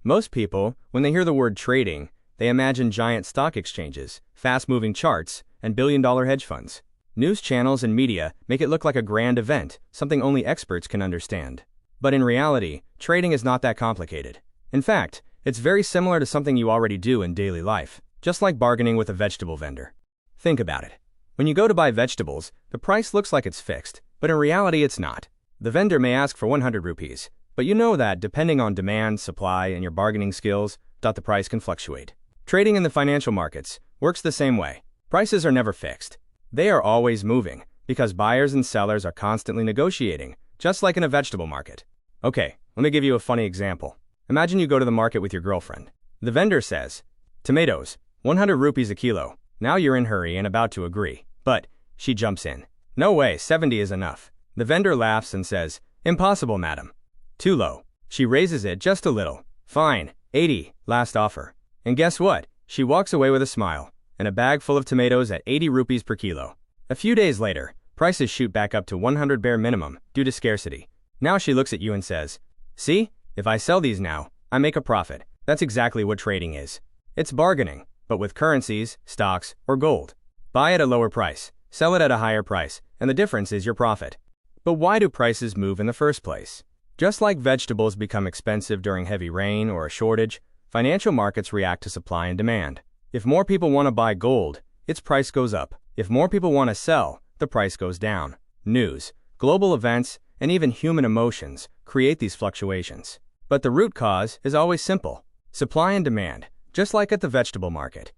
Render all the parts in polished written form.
Most people, when they hear the word trading, they imagine giant stock exchanges, fast-moving charts, and billion-dollar hedge funds. News channels and media make it look like a grand event, something only experts can understand. But in reality, trading is not that complicated. In fact, it's very similar to something you already do in daily life, just like bargaining with a vegetable vendor. Think about it. When you go to buy vegetables, the price looks like it's fixed, but in reality it's not. The vendor may ask for 100 rupees, but you know that depending on demand, supply, and your bargaining skills, the price can fluctuate. Trading in the financial markets works the same way. Prices are never fixed. They are always moving, because buyers and sellers are constantly negotiating, just like in a vegetable market. Okay, let me give you a funny example. Imagine you go to the market with your girlfriend. The vendor says, tomatoes, 100 rupees a kilo. Now you're in a hurry and about to agree. But she jumps in. No way, 70 is enough. The vendor laughs and says, impossible, madam. Too low. She raises it just a little. Fine, 80, last offer. And guess what? She walks away with a smile, and a bag full of tomatoes at 80 rupees per kilo. A few days later, prices shoot back up to 100 bare minimum due to scarcity. Now she looks at you and says, see, if I sell these now, I make a profit. That's exactly what trading is. It's bargaining, but with currencies, stocks, or gold. Buy at a lower price, sell it at a higher price, and the difference is your profit. But why do prices move in the first place? Just like vegetables become expensive during heavy rain or a shortage, financial markets react to supply and demand. If more people want to buy gold, its price goes up. If more people want to sell, the price goes down. News, global events, and even human emotions create these fluctuations. But the root cause is always simple: supply and demand, just like at the vegetable market.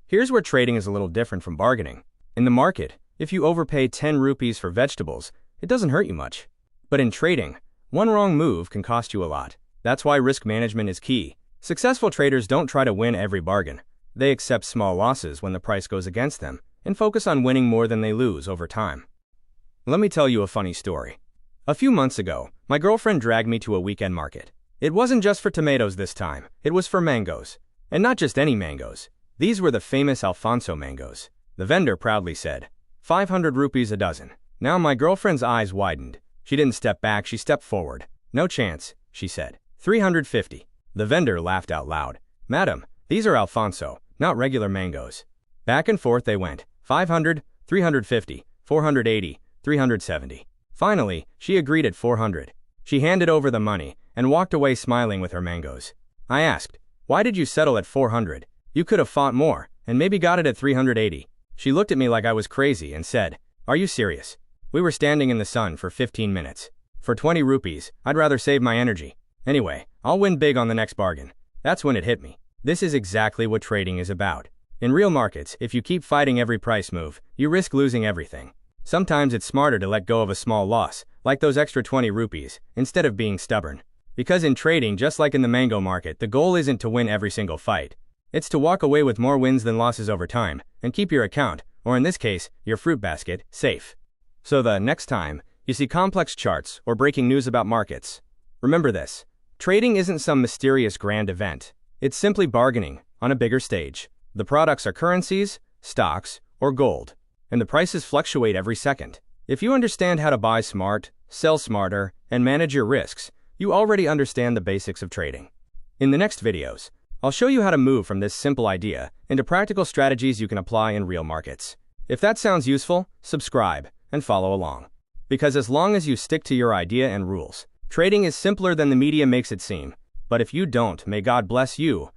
Here's where trading is a little different from bargaining. In the market, if you overpay 10 rupees for vegetables, it doesn't hurt you much. But in trading, one wrong move can cost you a lot. That's why risk management is key. Successful traders don't try to win every bargain. They accept small losses when the price goes against them and focus on winning more than they lose over time. Let me tell you a funny story. A few months ago, my girlfriend dragged me to a weekend market. It wasn't just for tomatoes this time, it was for mangoes. And not just any mangoes. These were the famous Alfonso mangoes. The vendor proudly said, 500 rupees a dozen. Now my girlfriend's eyes widened. She didn't step back, she stepped forward. No chance, she said. 350. The vendor laughed out loud. Madam, these are Alfonso, not regular mangoes. Back and forth they went. 500, 350, 480, 370. Finally, she agreed at 400. She handed over the money and walked away smiling with her mangoes. I asked, why did you settle at 400? You could have fought more and maybe got it at 380. She looked at me like I was crazy and said, are you serious? We were standing in the sun for 15 minutes. For 20 rupees, I'd rather save my energy. Anyway, I'll win big on the next bargain. That's when it hit me. This is exactly what trading is about. In real markets, if you keep fighting every price move, you risk losing everything. Sometimes it's smarter to let go of a small loss, like those extra 20 rupees, instead of being stubborn. Because in trading, just like in the mango market, the goal isn't to win every single fight. It's to walk away with more wins than losses over time, and keep your account, or in this case, your fruit basket, safe. So the next time you see complex charts or breaking news about markets, remember this: trading isn't some mysterious grand event. It's simply bargaining on a bigger stage. The products are currencies, stocks, or gold, and the prices fluctuate every second. If you understand how to buy smart, sell smarter, and manage your risks, you already understand the basics of trading. In the next videos, I'll show you how to move from this simple idea into practical strategies you can apply in real markets. If that sounds useful, subscribe and follow along. Because as long as you stick to your idea and rules, trading is simpler than the media makes it seem. But if you don't, may God bless you